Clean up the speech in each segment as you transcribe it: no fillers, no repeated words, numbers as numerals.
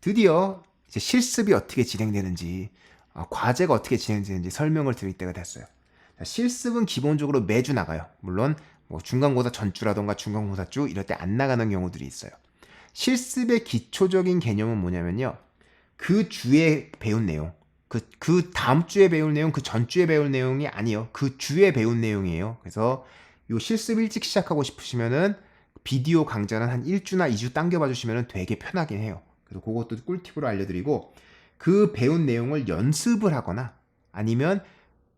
드디어 이제 실습이 어떻게 진행되는지, 과제가 어떻게 진행되는지 설명을 드릴 때가 됐어요. 자, 실습은 기본적으로 매주 나가요. 물론 뭐 중간고사 전주라던가 중간고사 주 이럴 때 안 나가는 경우들이 있어요. 실습의 기초적인 개념은 뭐냐면요. 그 주에 배운 내용, 그 다음 주에 배울 내용, 그 전주에 배울 내용이 아니에요. 그 주에 배운 내용이에요. 그래서 요 실습 일찍 시작하고 싶으시면은 비디오 강좌는 한 1주나 2주 당겨봐 주시면 되게 편하긴 해요. 그래서 그것도 꿀팁으로 알려드리고, 그 배운 내용을 연습을 하거나 아니면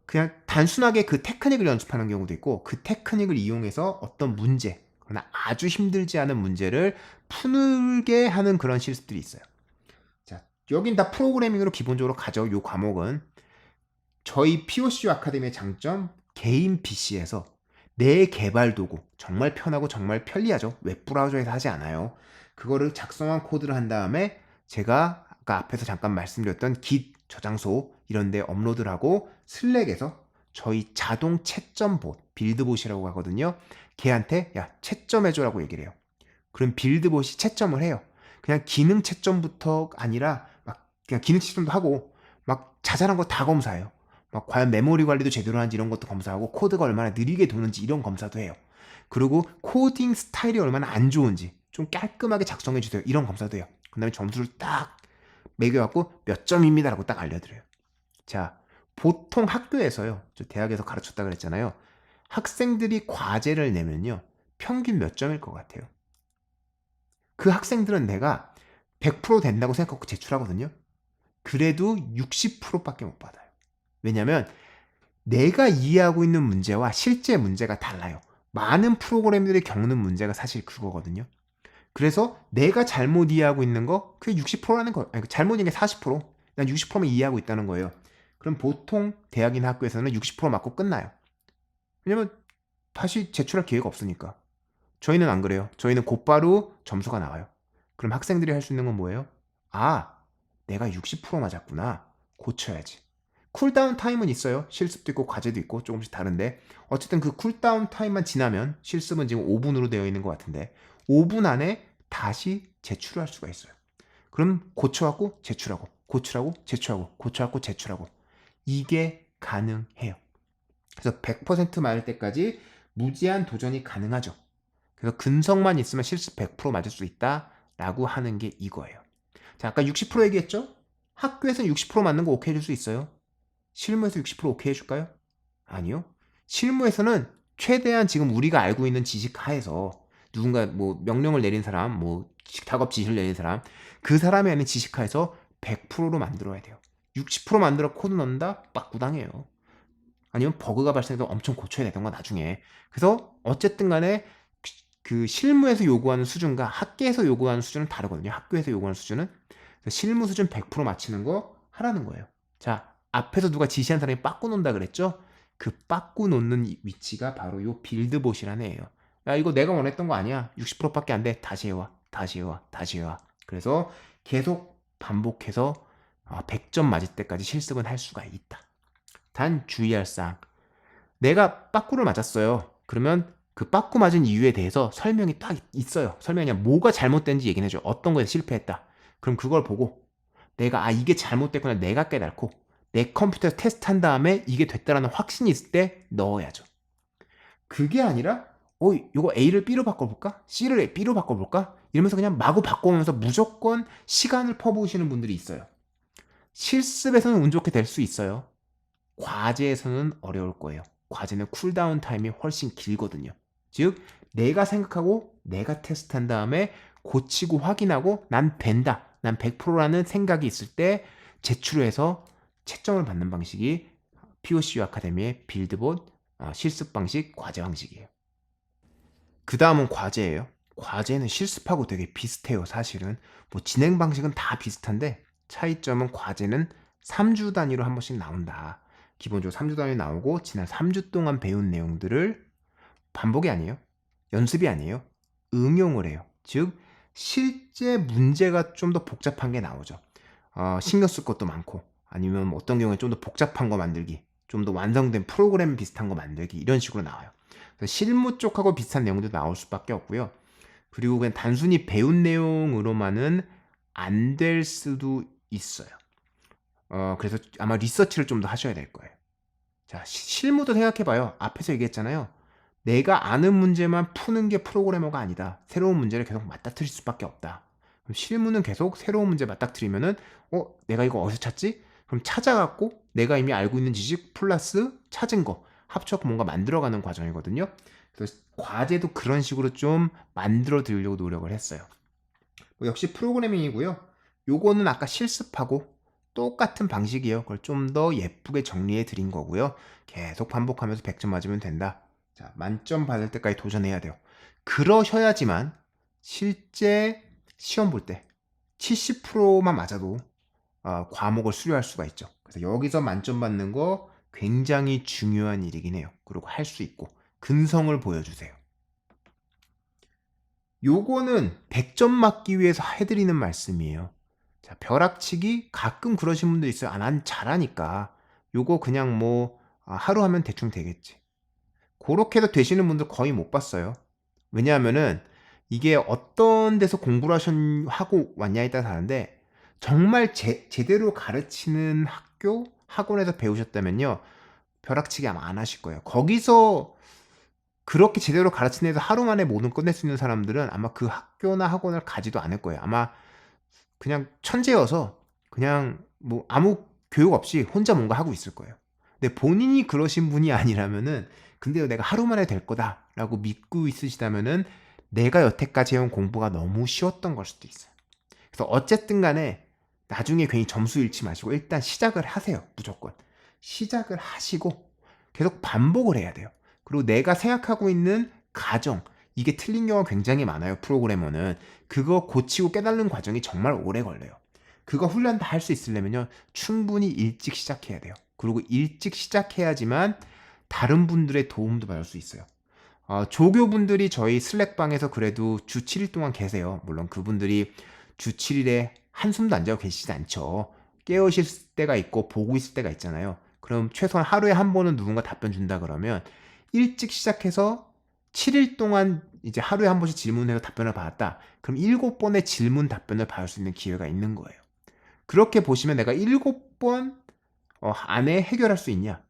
그냥 단순하게 그 테크닉을 연습하는 경우도 있고, 그 테크닉을 이용해서 어떤 문제, 그러나 아주 힘들지 않은 문제를 푸게 하는 그런 실습들이 있어요. 자, 여긴 다 프로그래밍으로 기본적으로 가죠. 요 과목은 저희 POC 아카데미의 장점, 개인 PC에서 내 개발 도구, 정말 편하고 정말 편리하죠. 웹브라우저에서 하지 않아요. 그거를 작성한 코드를 한 다음에 제가 아까 앞에서 잠깐 말씀드렸던 git 저장소 이런 데 업로드를 하고, 슬랙에서 저희 자동 채점봇, 빌드봇이라고 하거든요. 걔한테 야 채점해줘라고 얘기를 해요. 그럼 빌드봇이 채점을 해요. 그냥 기능 채점부터 아니라 막 그냥 기능 채점도 하고 막 자잘한 거 다 검사해요. 막 과연 메모리 관리도 제대로 하는지 이런 것도 검사하고, 코드가 얼마나 느리게 도는지 이런 검사도 해요. 그리고 코딩 스타일이 얼마나 안 좋은지 좀 깔끔하게 작성해 주세요, 이런 검사도 해요. 그 다음에 점수를 딱 매겨갖고 몇 점입니다라고 딱 알려드려요. 자, 보통 학교에서요, 저 대학에서 가르쳤다 그랬잖아요. 학생들이 과제를 내면요 평균 몇 점일 것 같아요? 그 학생들은 내가 100% 된다고 생각하고 제출하거든요. 그래도 60%밖에 못 받아요. 왜냐면 내가 이해하고 있는 문제와 실제 문제가 달라요. 많은 프로그램들이 겪는 문제가 사실 그거거든요. 그래서 내가 잘못 이해하고 있는 거 그게 60%라는 거예요. 아니, 잘못 이해한 게 40%. 난 60%만 이해하고 있다는 거예요. 그럼 보통 대학이나 학교에서는 60% 맞고 끝나요. 왜냐면 다시 제출할 기회가 없으니까. 저희는 안 그래요. 저희는 곧바로 점수가 나와요. 그럼 학생들이 할 수 있는 건 뭐예요? 아, 내가 60% 맞았구나. 고쳐야지. 쿨다운 타임은 있어요. 실습도 있고 과제도 있고 조금씩 다른데, 어쨌든 그 쿨다운 타임만 지나면, 실습은 지금 5분으로 되어 있는 것 같은데 5분 안에 다시 제출을 할 수가 있어요. 그럼 고쳐갖고 제출하고, 고출하고 제출하고, 고쳐갖고 제출하고, 이게 가능해요. 그래서 100% 맞을 때까지 무제한 도전이 가능하죠. 그래서 근성만 있으면 실습 100% 맞을 수 있다라고 하는 게 이거예요. 자, 아까 60% 얘기했죠? 학교에서는 60% 맞는 거 오케이 해줄 수 있어요. 실무에서 60% 오케이 해줄까요? 아니요. 실무에서는 최대한 지금 우리가 알고 있는 지식 하에서 누군가 뭐 명령을 내린 사람, 뭐 작업 지시를 내린 사람, 그 사람이 아닌 지식 하에서 100%로 만들어야 돼요. 60% 만들어 코드 넣는다? 빠꾸당해요. 아니면 버그가 발생해서 엄청 고쳐야 되던가 나중에. 그래서 어쨌든 간에 그 실무에서 요구하는 수준과 학계에서 요구하는 수준은 다르거든요. 학교에서 요구하는 수준은. 실무 수준 100% 맞추는 거 하라는 거예요. 자, 앞에서 누가 지시한 사람이 빠꾸 논다 그랬죠? 그 빠꾸 놓는 위치가 바로 요 빌드봇이라는 애예요. 야, 이거 내가 원했던 거 아니야. 60%밖에 안 돼. 다시 해와. 다시 해와. 다시 해와. 그래서 계속 반복해서 100점 맞을 때까지 실습은 할 수가 있다. 단 주의할 사항. 내가 빠꾸를 맞았어요. 그러면 그 빠꾸 맞은 이유에 대해서 설명이 딱 있어요. 설명이 뭐가 잘못된지 얘기는 해줘. 어떤 거에 실패했다. 그럼 그걸 보고 내가 이게 잘못됐구나 내가 깨닫고 내 컴퓨터에서 테스트한 다음에 이게 됐다라는 확신이 있을 때 넣어야죠. 그게 아니라 이거 A를 B로 바꿔볼까? C를 B로 바꿔볼까? 이러면서 그냥 마구 바꿔오면서 무조건 시간을 퍼부으시는 분들이 있어요. 실습에서는 운 좋게 될 수 있어요. 과제에서는 어려울 거예요. 과제는 쿨다운 타임이 훨씬 길거든요. 즉 내가 생각하고 내가 테스트한 다음에 고치고 확인하고 난 된다, 난 100%라는 생각이 있을 때 제출해서 채점을 받는 방식이 POC 아카데미의 빌드봇 실습 방식, 과제 방식이에요. 그 다음은 과제예요. 과제는 실습하고 되게 비슷해요. 사실은 뭐 진행 방식은 다 비슷한데 차이점은 과제는 3주 단위로 한 번씩 나온다. 기본적으로 3주 단위 나오고 지난 3주 동안 배운 내용들을 반복이 아니에요. 연습이 아니에요. 응용을 해요. 즉 실제 문제가 좀 더 복잡한 게 나오죠. 신경 쓸 것도 많고, 아니면 뭐 어떤 경우에 좀 더 복잡한 거 만들기, 좀 더 완성된 프로그램 비슷한 거 만들기, 이런 식으로 나와요. 그래서 실무 쪽하고 비슷한 내용도 나올 수밖에 없고요. 그리고 그냥 단순히 배운 내용으로만은 안 될 수도 있어요. 그래서 아마 리서치를 좀 더 하셔야 될 거예요. 자, 실무도 생각해봐요. 앞에서 얘기했잖아요. 내가 아는 문제만 푸는 게 프로그래머가 아니다. 새로운 문제를 계속 맞닥뜨릴 수밖에 없다. 그럼 실무는 계속 새로운 문제 맞닥뜨리면은 내가 이거 어디서 찾지? 그럼 찾아갖고 내가 이미 알고 있는 지식 플러스 찾은 거 합쳐서 뭔가 만들어가는 과정이거든요. 그래서 과제도 그런 식으로 좀 만들어 드리려고 노력을 했어요. 역시 프로그래밍이고요. 요거는 아까 실습하고 똑같은 방식이에요. 그걸 좀 더 예쁘게 정리해 드린 거고요. 계속 반복하면서 100점 맞으면 된다. 자, 만점 받을 때까지 도전해야 돼요. 그러셔야지만 실제 시험 볼 때 70%만 맞아도 과목을 수료할 수가 있죠. 그래서 여기서 만점 받는 거 굉장히 중요한 일이긴 해요. 그리고 할 수 있고 근성을 보여주세요. 요거는 100점 맞기 위해서 해드리는 말씀이에요. 자, 벼락치기 가끔 그러신 분들 있어요. 난 잘하니까 요거 그냥 뭐 하루 하면 대충 되겠지. 그렇게도 되시는 분들 거의 못 봤어요. 왜냐하면은 이게 어떤 데서 공부를 하고 왔냐에 따라 다른데 정말 제대로 가르치는 학교, 학원에서 배우셨다면요. 벼락치기 아마 안 하실 거예요. 거기서 그렇게 제대로 가르치는 데서 하루 만에 모든 끝낼 수 있는 사람들은 아마 그 학교나 학원을 가지도 않을 거예요. 아마 그냥 천재여서 그냥 뭐 아무 교육 없이 혼자 뭔가 하고 있을 거예요. 근데 본인이 그러신 분이 아니라면은 근데 내가 하루 만에 될 거다라고 믿고 있으시다면은 내가 여태까지 해온 공부가 너무 쉬웠던 걸 수도 있어요. 그래서 어쨌든 간에 나중에 괜히 점수 잃지 마시고 일단 시작을 하세요. 무조건. 시작을 하시고 계속 반복을 해야 돼요. 그리고 내가 생각하고 있는 가정, 이게 틀린 경우가 굉장히 많아요. 프로그래머는. 그거 고치고 깨닫는 과정이 정말 오래 걸려요. 그거 훈련 다 할 수 있으려면요. 충분히 일찍 시작해야 돼요. 그리고 일찍 시작해야지만 다른 분들의 도움도 받을 수 있어요. 조교분들이 저희 슬랙방에서 그래도 주 7일 동안 계세요. 물론 그분들이 주 7일에 한숨도 안 자고 계시지 않죠. 깨우실 때가 있고 보고 있을 때가 있잖아요. 그럼 최소한 하루에 한 번은 누군가 답변 준다 그러면 일찍 시작해서 7일 동안 이제 하루에 한 번씩 질문해서 답변을 받았다. 그럼 7번의 질문 답변을 받을 수 있는 기회가 있는 거예요. 그렇게 보시면 내가 7번 안에 해결할 수 있냐?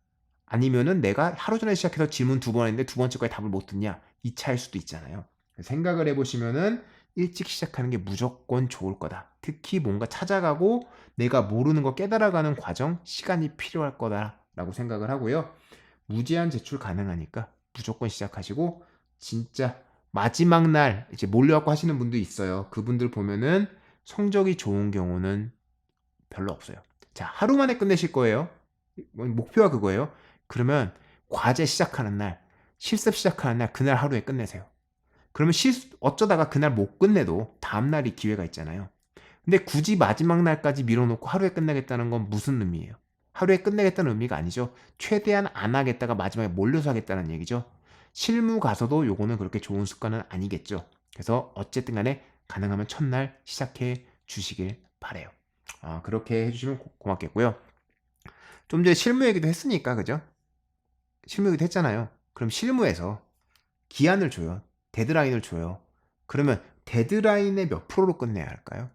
아니면은 내가 하루 전에 시작해서 질문 2번 했는데 두 번째 거에 답을 못 듣냐? 이 차일 수도 있잖아요. 생각을 해보시면은 일찍 시작하는 게 무조건 좋을 거다. 특히 뭔가 찾아가고 내가 모르는 거 깨달아가는 과정, 시간이 필요할 거다라고 생각을 하고요. 무제한 제출 가능하니까 무조건 시작하시고 진짜 마지막 날 이제 몰려갖고 하시는 분도 있어요. 그분들 보면은 성적이 좋은 경우는 별로 없어요. 자, 하루 만에 끝내실 거예요. 목표가 그거예요. 그러면 과제 시작하는 날, 실습 시작하는 날, 그날 하루에 끝내세요. 그러면 어쩌다가 그날 못 끝내도 다음날이 기회가 있잖아요. 근데 굳이 마지막 날까지 밀어놓고 하루에 끝내겠다는 건 무슨 의미예요? 하루에 끝내겠다는 의미가 아니죠. 최대한 안 하겠다가 마지막에 몰려서 하겠다는 얘기죠. 실무 가서도 요거는 그렇게 좋은 습관은 아니겠죠. 그래서 어쨌든 간에 가능하면 첫날 시작해 주시길 바래요. 그렇게 해주시면 고맙겠고요. 좀 전에 실무 얘기도 했으니까 그죠? 실무 얘기도 했잖아요. 그럼 실무에서 기한을 줘요. 데드라인을 줘요. 그러면 데드라인의 몇 프로로 끝내야 할까요?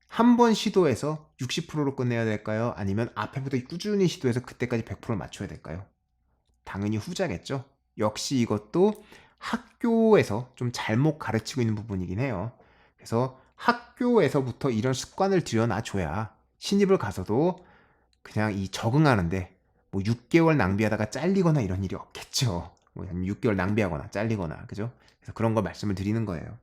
한 번 시도해서 60%로 끝내야 될까요? 아니면 앞에부터 꾸준히 시도해서 그때까지 100% 맞춰야 될까요? 당연히 후자겠죠. 역시 이것도 학교에서 좀 잘못 가르치고 있는 부분이긴 해요. 그래서 학교에서부터 이런 습관을 들여놔줘야 신입을 가서도 그냥 이 적응하는데 뭐 6개월 낭비하다가 잘리거나 이런 일이 없겠죠. 뭐 6개월 낭비하거나 잘리거나 그죠? 그래서 그런 거 말씀을 드리는 거예요.